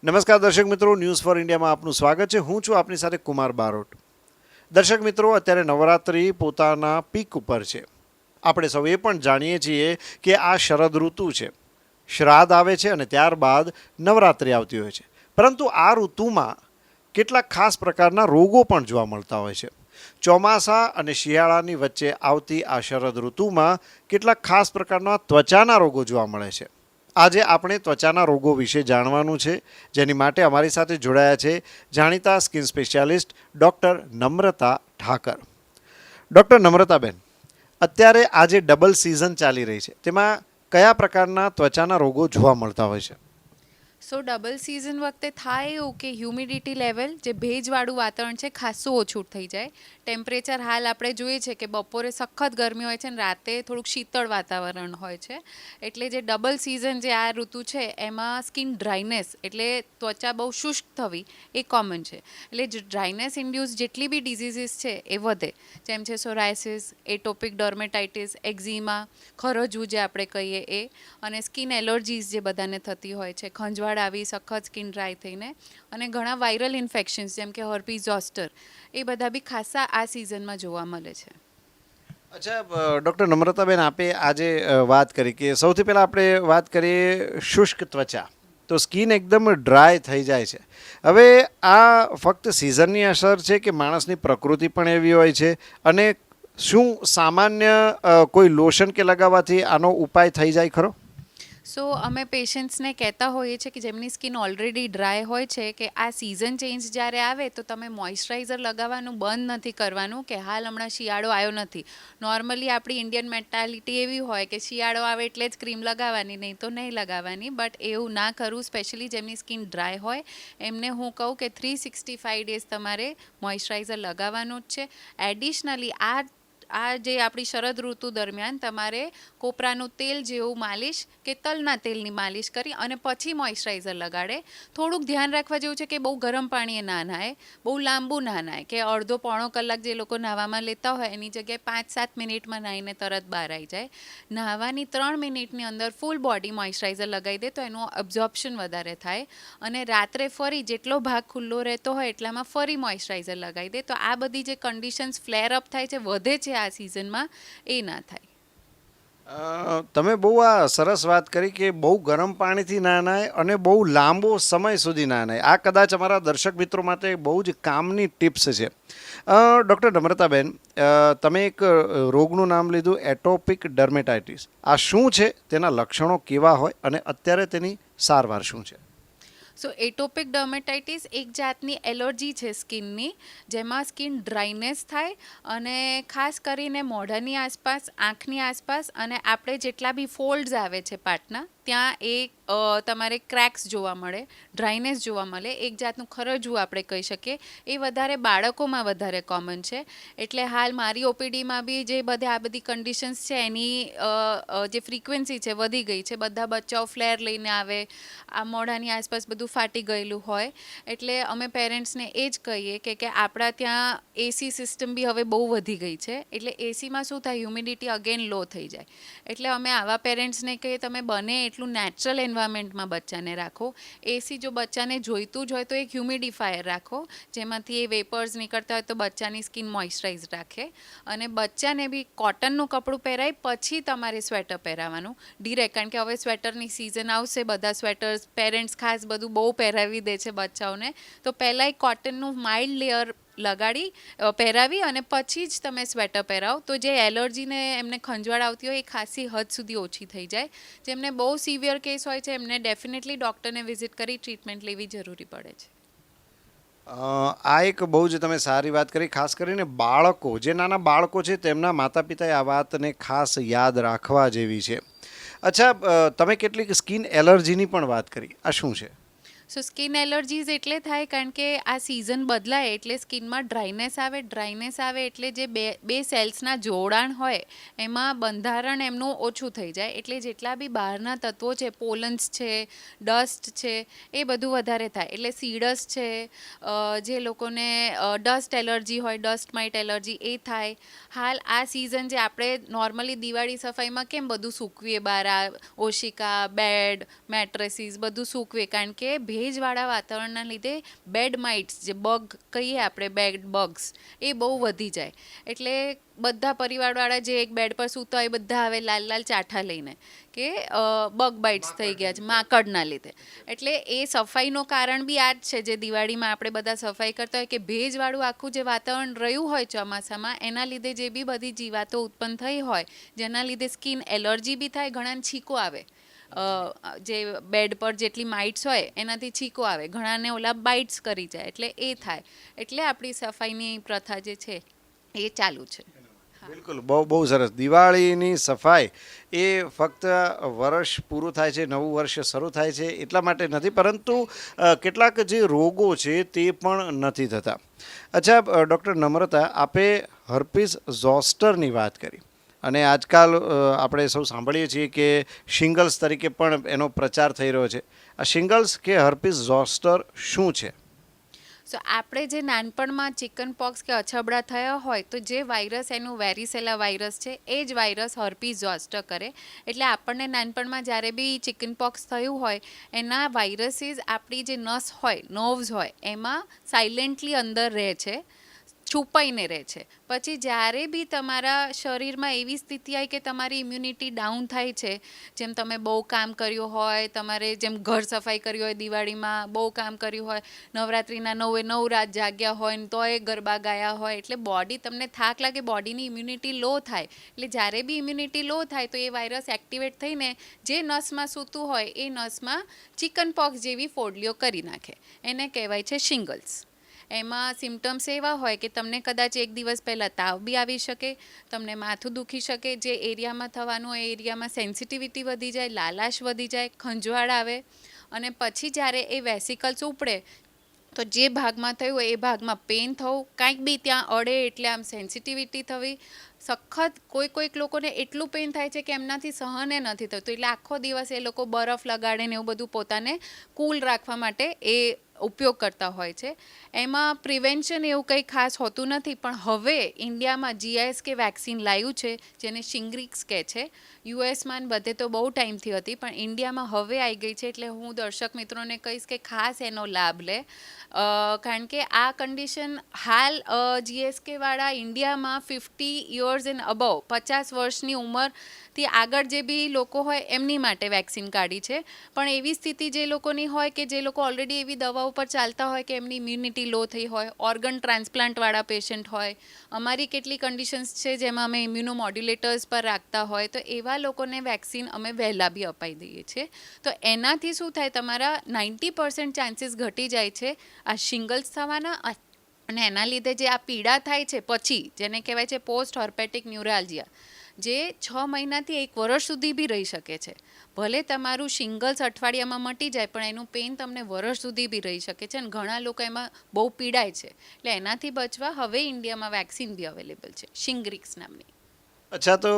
નમસ્કાર દર્શક મિત્રો, ન્યૂઝ ફોર ઇન્ડિયામાં આપનું સ્વાગત છે. હું છું આપની સાથે કુમાર બારોટ. દર્શક મિત્રો, અત્યારે નવરાત્રિ પોતાના પીક ઉપર છે. આપણે સૌ એ પણ જાણીએ છીએ કે આ શરદ ઋતુ છે. શ્રાદ્ધ આવે છે અને ત્યારબાદ નવરાત્રિ આવતી હોય છે. પરંતુ આ ઋતુમાં કેટલાક ખાસ પ્રકારના રોગો પણ જોવા મળતા હોય છે. ચોમાસા અને શિયાળાની વચ્ચે આવતી આ શરદ ઋતુમાં કેટલાક ખાસ પ્રકારના ત્વચાના રોગો જોવા મળે છે. આજે આપણે ત્વચાના રોગો વિશે જાણવાનું છે, જેની માટે અમારી સાથે જોડાયા છે જાણીતા સ્કિન સ્પેશિયાલિસ્ટ ડૉક્ટર નમ્રતા ઠાકર. ડૉક્ટર નમ્રતાબેન, અત્યારે આજે ડબલ સિઝન ચાલી રહી છે, તેમાં કયા પ્રકારના ત્વચાના રોગો જોવા મળતા હોય છે? સો ડબલ સિઝન વખતે થાય એવું કે હ્યુમિડિટી લેવલ, જે ભેજવાળું વાતાવરણ છે, ખાસું ઓછું થઈ જાય. ટેમ્પરેચર હાલ આપણે જોઈએ છે કે બપોરે સખત ગરમી હોય છે અને રાતે થોડુંક શીતળ વાતાવરણ હોય છે. એટલે જે ડબલ સિઝન જે આ ઋતુ છે એમાં સ્કિન ડ્રાયનેસ એટલે ત્વચા બહુ શુષ્ક થવી એ કોમન છે. એટલે ડ્રાયનેસ ઇન્ડ્યુસ જેટલી બી ડિઝીઝીસ છે એ વધે, જેમ છે સોરાયસિસ, એટોપિક ડર્મેટાઇટિસ, એક્ઝિમા, ખરજવું જે આપણે કહીએ એ, અને સ્કિન એલર્જીસ જે બધાને થતી હોય છે, ખંજવાળ આવી સખત સ્કિન ડ્રાય થઈને, અને ઘણા વાયરલ ઇન્ફેક્શન્સ જેમ કે હર્પીઝ ઝોસ્ટર, એ બધા બી ખાસા આ સિઝનમાં જોવા મળે છે. અચ્છા ડૉક્ટર નમ્રતાબેન, આપે આજે વાત કરી કે સૌથી પહેલાં આપણે વાત કરીએ શુષ્ક ત્વચા. તો સ્કિન એકદમ ડ્રાય થઈ જાય છે. હવે આ ફક્ત સિઝનની અસર છે કે માણસની પ્રકૃતિ પણ એવી હોય છે? અને શું સામાન્ય કોઈ લોશન કે લગાવવાથી આનો ઉપાય થઈ જાય ખરો? સો અમે પેશન્ટ્સને કહેતા હોઈએ છીએ કે જેમની સ્કિન ઓલરેડી ડ્રાય હોય છે કે આ સિઝન ચેન્જ જ્યારે આવે તો તમે મોઇશ્ચરાઇઝર લગાવવાનું બંધ નથી કરવાનું કે હાલ હમણાં શિયાળો આવ્યો નથી. નોર્મલી આપણી ઇન્ડિયન મેન્ટાલિટી એવી હોય કે શિયાળો આવે એટલે જ ક્રીમ લગાવવાની, નહીં તો નહીં લગાવવાની. બટ એવું ના કરવું. સ્પેશિયલી જેમની સ્કિન ડ્રાય હોય એમને હું કહું કે 365 ડેઝ તમારે મોઇશ્ચરાઇઝર લગાવવાનું જ છે. એડિશનલી આ જે આપણી શરદ ઋતુ દરમિયાન તમારે કોપરાનું તેલ જેવું માલિશ કે તલના તેલની માલિશ કરી અને પછી મોઇશ્ચરાઇઝર લગાડે. થોડુંક ધ્યાન રાખવા જેવું છે કે બહુ ગરમ પાણીએ ના નાય, બહુ લાંબુ ના નાય, કે અડધો પોણો કલાક જે લોકો નાહવામાં લેતા હોય એની જગ્યાએ 5-7 મિનિટમાં નાહીને તરત બહાર આવી જાય. નાહવાની 3 મિનિટની અંદર ફૂલ બોડી મોઇશ્ચરાઇઝર લગાવી દે તો એનું અબ્ઝોર્પ્શન વધારે થાય. અને રાત્રે ફરી જેટલો ભાગ ખુલ્લો રહેતો હોય એટલામાં ફરી મોઇશ્ચરાઇઝર લગાવી દે તો આ બધી જે કન્ડિશન્સ ફ્લેર અપ થાય છે, વધે છે આ સિઝનમાં, એ ના થાય. તમે બહુ આ સરસ વાત કરી કે બહુ ગરમ પાણીથી ના નાય અને બહુ લાંબો સમય સુધી ના નાય. આ કદાચ અમારા દર્શક મિત્રો માટે બહુ જ કામની ટિપ્સ છે. ડૉક્ટર નમ્રતાબેન, તમે એક રોગનું નામ લીધું, એટોપિક ડર્મેટાઇટિસ. આ શું છે, તેના લક્ષણો કેવા હોય અને અત્યારે તેની સારવાર શું છે? સો એટોપિક ડર્મેટાઇટિસ એક જાતની એલર્જી છે સ્કિનની, જેમાં સ્કિન ડ્રાયનેસ થાય અને ખાસ કરીને મોઢાની આસપાસ, આંખની આસપાસ અને આપણે જેટલા બી ફોલ્ડ્સ આવે છે પાટના ત્યાં એ તમારે ક્રેક્સ જોવા મળે, ડ્રાયનેસ જોવા મળે. એક જાતનું ખરજવું આપણે કહી શકીએ. એ વધારે બાળકોમાં વધારે કોમન છે. એટલે હાલ મારી ઓપીડીમાં બી જે આ બધી કન્ડિશન્સ છે એની જે ફ્રીક્વન્સી છે વધી ગઈ છે. બધા બચ્ચાઓ ફ્લેર લઈને આવે, આ મોઢાની આસપાસ બધું ફાટી ગયેલું હોય. એટલે અમે પેરેન્ટ્સને એ જ કહીએ કે આપણા ત્યાં એસી સિસ્ટમ બી હવે બહુ વધી ગઈ છે. એટલે એસીમાં શું થાય, હ્યુમિડિટી અગેન લો થઈ જાય. એટલે અમે આવા પેરેન્ટ્સને કહીએ તમે બને એટલું નેચરલ એન્વાયરમેન્ટમાં બચ્ચાને રાખો. એસી જો બચ્ચાને જોઈતું જ હોય તો એક હ્યુમિડિફાયર રાખો, જેમાંથી એ વેપર્સ નીકળતા હોય તો બચ્ચાની સ્કિન મોઇશ્ચરાઇઝ રાખે. અને બચ્ચાને બી કોટનનું કપડું પહેરાય પછી તમારે સ્વેટર પહેરાવાનું ડિરેક્ટ, કારણ કે હવે સ્વેટરની સિઝન આવશે, બધા સ્વેટર્સ પેરેન્ટ્સ ખાસ બધું બહુ પહેરાવી દે છે બચ્ચાઓને. તો પહેલાં એક કોટનનું માઇલ્ડ લેયર લગાડી પહેરાવી અને પછી જ તમે સ્વેટર પહેરાવો તો જે એલર્જીને એમને ખંજવાળ આવતી હોય એ ખાસી હદ સુધી ઓછી થઈ જાય. જેમને બહુ સિવિયર કેસ હોય છે એમને ડેફિનેટલી ડૉક્ટરને વિઝિટ કરી ટ્રીટમેન્ટ લેવી જરૂરી પડે છે. આ એક બહુ જ તમે સારી વાત કરી. ખાસ કરીને બાળકો, જે નાના બાળકો છે તેમના માતા પિતાએ આ વાતને ખાસ યાદ રાખવા જેવી છે. અચ્છા, તમે કેટલીક સ્કિન એલર્જીની પણ વાત કરી. આ શું છે? સો સ્કિન એલર્જીઝ એટલે થાય કારણ કે આ સિઝન બદલાય એટલે સ્કિનમાં ડ્રાયનેસ આવે એટલે જે બે સેલ્સના જોડાણ હોય એમાં બંધારણ એમનું ઓછું થઈ જાય. એટલે જેટલા બી બહારના તત્વો છે, પોલન્સ છે, ડસ્ટ છે, એ બધું વધારે થાય. એટલે સીડસ છે, જે લોકોને ડસ્ટ એલર્જી હોય, ડસ્ટ માઇટ એલર્જી, એ થાય. હાલ આ સિઝન જે આપણે નોર્મલી દિવાળી સફાઈમાં કેમ બધું સૂકવીએ, બહાર ઓશિકા, બેડ, મેટ્રેસીસ બધું સૂકવીએ કારણ કે ભેજવાળા વાતાવરણના લીધે બેડ માઇટ્સ, જે બગ કહીએ આપણે, બેડ બગ્સ, એ બહુ વધી જાય. એટલે બધા પરિવારવાળા જે એક બેડ પર સૂતા હોય બધા આવે લાલ લાલ ચાઠા લઈને કે બગ બાઇટ્સ થઈ ગયા છે માકડના લીધે. એટલે એ સફાઈનું કારણ બી આ જ છે, જે દિવાળીમાં આપણે બધા સફાઈ કરતા હોય કે ભેજવાળું આખું જે વાતાવરણ રહ્યું હોય ચોમાસામાં, એના લીધે જે બી બધી જીવાતો ઉત્પન્ન થઈ હોય, જેના લીધે સ્કિન એલર્જી બી થાય, ઘણાને છીકો આવે, જે બેડ પર જેટલી માઇટ્સ હોય એનાથી છીકો આવે, ઘણાને ઓલા બાઇટ્સ કરી જાય, એટલે એ થાય. એટલે આપણી સફાઈની પ્રથા જે છે એ ચાલુ છે. બિલકુલ, બહુ સરસ. દિવાળીની સફાઈ એ ફક્ત વર્ષ પૂરું થાય છે, નવું વર્ષ શરૂ થાય છે એટલા માટે નથી, પરંતુ કેટલાક જે રોગો છે તે પણ નથી થતા. અચ્છા ડૉક્ટર નમ્રતા, આપે હર્પીસ ઝોસ્ટરની વાત કરી અને આજકાલ આપણે સૌ સાંભળીએ છીએ કે શિંગલ્સ તરીકે પણ એનો પ્રચાર થઈ રહ્યો છે. આ શિંગલ્સ કે હર્પીસ ઝોસ્ટર શું છે? સો આપણે જે નાનપણમાં ચિકન પોક્સ કે અછબડા થયા હોય તો જે વાયરસ, એનું વેરીસેલા વાયરસ છે, એ જ વાયરસ હર્પીસ ઝોસ્ટર કરે. એટલે આપણને નાનપણમાં જ્યારે બી ચિકન પોક્સ થયું હોય, એના વાયરસીસ આપણી જે નસ હોય, નર્વ્સ હોય, એમાં સાયલેન્ટલી અંદર રહે છે, છુપાઈને રહે છે. પછી જ્યારે બી તમારા શરીરમાં એવી સ્થિતિ આવી કે તમારી ઇમ્યુનિટી ડાઉન થાય છે, જેમ તમે બહુ કામ કર્યું હોય, તમારે જેમ ઘર સફાઈ કરી હોય, દિવાળીમાં બહુ કામ કર્યું હોય, નવરાત્રિના 9 રાત જાગ્યા હોય ને તોય ગરબા ગાયા હોય, એટલે બોડી, તમને થાક લાગે, બોડીની ઇમ્યુનિટી લો થાય. એટલે જ્યારે બી ઇમ્યુનિટી લો થાય તો એ વાયરસ એક્ટિવેટ થઈને જે નસમાં સૂતું હોય એ નસમાં ચિકન પોક્સ જેવી ફોડલીઓ કરી નાખે. એને કહેવાય છે શિંગલ્સ. એમાં સિમ્ટમ્સ એવા હોય કે તમને કદાચ એક દિવસ પહેલાં તાવ બી આવી શકે, તમને માથું દુખી શકે, જે એરિયામાં થવાનું હોય એ એરિયામાં સેન્સિટિવિટી વધી જાય, લાલાશ વધી જાય, ખંજવાળ આવે, અને પછી જ્યારે એ વેસિકલ્સ ઉપડે તો જે ભાગમાં થયું હોય એ ભાગમાં પેઇન થવું, કાંઈક બી ત્યાં અડે એટલે આમ સેન્સિટિવિટી થવી, સખત કોઈક લોકોને એટલું પેઇન થાય છે કે એમનાથી સહને નથી થતું. એટલે આખો દિવસ એ લોકો બરફ લગાડે ને એવું બધું પોતાને કૂલ રાખવા માટે એ ઉપયોગ કરતા હોય છે. એમાં પ્રિવેન્શન એવું કંઈ ખાસ હોતું નથી, પણ હવે ઇન્ડિયામાં GISK વેક્સિન લાવ્યું છે, જેને શિંગ્રિક્સ કહે છે. યુએસમાં બધે તો બહુ ટાઈમથી હતી, પણ ઇન્ડિયામાં હવે આવી ગઈ છે. એટલે હું દર્શક મિત્રોને કહીશ કે ખાસ એનો લાભ લે, કારણ કે આ કન્ડિશન હાલ GSK વાળા ઇન્ડિયામાં 50 years એન્ડ અબવ, 50 વર્ષની ઉંમરથી આગળ જે બી લોકો હોય એમની માટે વેક્સિન કાઢી છે. પણ એવી સ્થિતિ જે લોકોની હોય કે જે લોકો ઓલરેડી એવી દવાઓ પર ચાલતા હોય કે એમની ઇમ્યુનિટી લો થઈ હોય, ઓર્ગન ટ્રાન્સપ્લાન્ટવાળા પેશન્ટ હોય, અમારી કેટલી કન્ડિશન્સ છે જેમાં અમે ઇમ્યુનોમોડ્યુલેટર્સ પર રાખતા હોય, તો એવા લોકોને વેક્સિન અમે વહેલા બી અપાઈ દઈએ છીએ. તો એનાથી શું થાય, તમારા 90% ચાન્સીસ ઘટી જાય છે આ શિંગલ્સ થવાના. અને એના લીધે જે આ પીડા થાય છે પછી, જેને કહેવાય છે પોસ્ટ હર્પેટિક ન્યુરાલ્જિયા, જે 6 મહિનાથી 1 વર્ષ સુધી બી રહી શકે છે. ભલે તમારું શિંગલ્સ અઠવાડિયામાં મટી જાય, પણ એનું પેઇન તમને વર્ષ સુધી બી રહી શકે છે, અને ઘણા લોકો એમાં બહુ પીડાય છે. એટલે એનાથી બચવા હવે ઇન્ડિયામાં વેક્સિન બી અવેલેબલ છે, શિંગ્રિક્સ નામની. અચ્છા, તો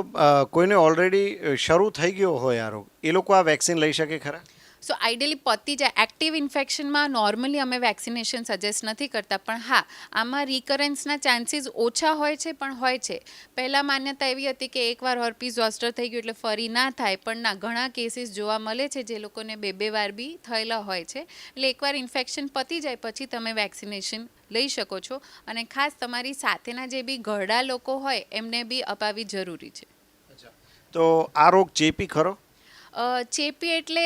કોઈને ઓલરેડી શરૂ થઈ ગયો હોય આ રોગ, એ લોકો આ વેક્સિન લઈ શકે ખરા? સો આઈડિયલી પતી જાય. એક્ટિવ ઇન્ફેક્શનમાં નોર્મલી અમે વેક્સિનેશન સજેસ્ટ નથી કરતા, પણ હા, આમાં રિકરન્સના ચાન્સીસ ઓછા હોય છે, પણ હોય છે. પહેલાં માન્યતા એવી હતી કે એકવાર હર્પીસ ઝોસ્ટર થઈ ગયું એટલે ફરી ના થાય, પણ ના, ઘણા કેસીસ જોવા મળે છે જે લોકોને 2 વાર બી થયેલા હોય છે. એટલે એકવાર ઇન્ફેક્શન પતી જાય પછી તમે વેક્સિનેશન લઈ શકો છો, અને ખાસ તમારી સાથેના જે બી ઘરડા લોકો હોય એમને બી અપાવી જરૂરી છે. તો આ રોગ ચેપી ખરો? ચેપી એટલે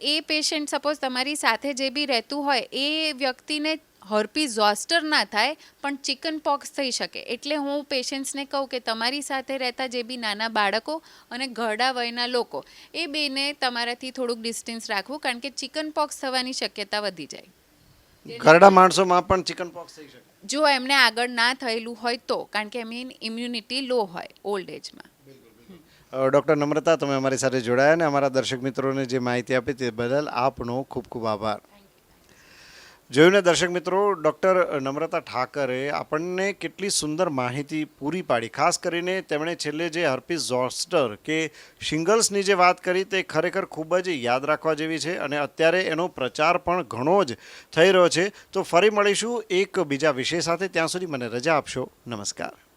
એ પેશન્ટ, સપોઝ તમારી સાથે જે બી રહેતું હોય એ વ્યક્તિને હર્પીસ ઝોસ્ટર ના થાય, પણ ચિકન પોક્સ થઈ શકે. એટલે હું પેશન્ટ્સને કહું કે તમારી સાથે રહેતા જે બી નાના બાળકો અને ઘરડા વયના લોકો, એ બેને તમારાથી થોડુંક ડિસ્ટન્સ રાખવું, કારણ કે ચિકન પોક્સ થવાની શક્યતા વધી જાય. ઘરડા માણસોમાં પણ ચિકન પોક્સ થઈ શકે જો એમને આગળ ના થયેલું હોય તો, કારણ કે એમની ઇમ્યુનિટી લો હોય ઓલ્ડ એજમાં. ડૉક્ટર નમ્રતા, તમે અમારી સાથે જોડાયા અને અમારા દર્શક મિત્રોને જે માહિતી આપી તે બદલ આપનો ખૂબ ખૂબ આભાર. જોયું ને દર્શક મિત્રો, ડૉક્ટર નમ્રતા ઠાકરે આપણને કેટલી સુંદર માહિતી પૂરી પાડી. ખાસ કરીને તેમણે છેલ્લે જે હર્પીસ ઝોસ્ટર કે શિંગલ્સની જે વાત કરી તે ખરેખર ખૂબ જ યાદ રાખવા જેવી છે, અને અત્યારે એનો પ્રચાર પણ ઘણો જ થઈ રહ્યો છે. તો ફરી મળીશું એક બીજા વિષય સાથે. ત્યાં સુધી મને રજા આપશો. નમસ્કાર.